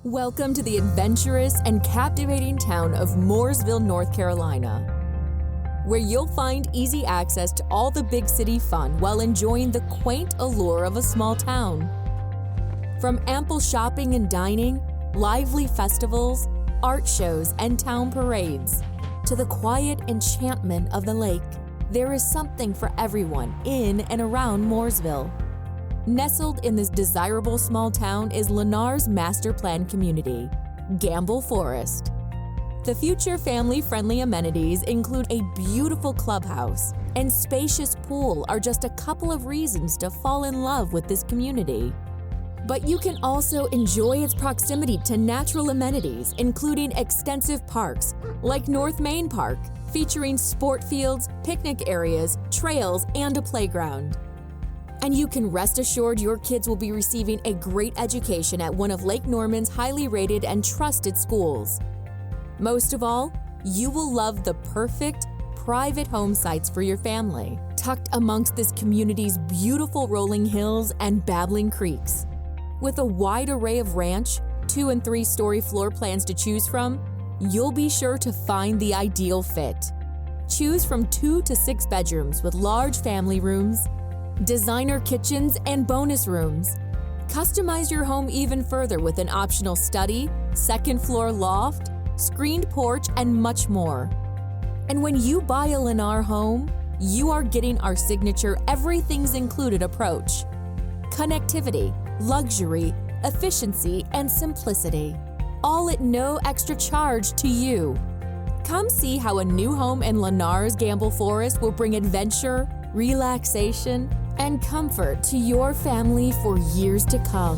Welcome to the adventurous and captivating town of Mooresville, North Carolina, where you'll find easy access to all the big city fun while enjoying the quaint allure of a small town. From ample shopping and dining, lively festivals, art shows, and town parades, to the quiet enchantment of the lake, there is something for everyone in and around Mooresville. Nestled in this desirable small town is Lennar's master plan community, Gambill Forest. The future family-friendly amenities include a beautiful clubhouse and spacious pool are just a couple of reasons to fall in love with this community. But you can also enjoy its proximity to natural amenities, including extensive parks like North Main Park, featuring sport fields, picnic areas, trails, and a playground. And you can rest assured your kids will be receiving a great education at one of Lake Norman's highly rated and trusted schools. Most of all, you will love the perfect, private home sites for your family, tucked amongst this community's beautiful rolling hills and babbling creeks. With a wide array of ranch, 2- and 3-story floor plans to choose from, you'll be sure to find the ideal fit. Choose from 2 to 6 bedrooms with large family rooms, designer kitchens, and bonus rooms. Customize your home even further with an optional study, second-floor loft, screened porch, and much more. And when you buy a Lennar home, you are getting our signature everything's included approach. Connectivity, luxury, efficiency, and simplicity, all at no extra charge to you. Come see how a new home in Lennar's Gambill Forest will bring adventure, relaxation, and comfort to your family for years to come.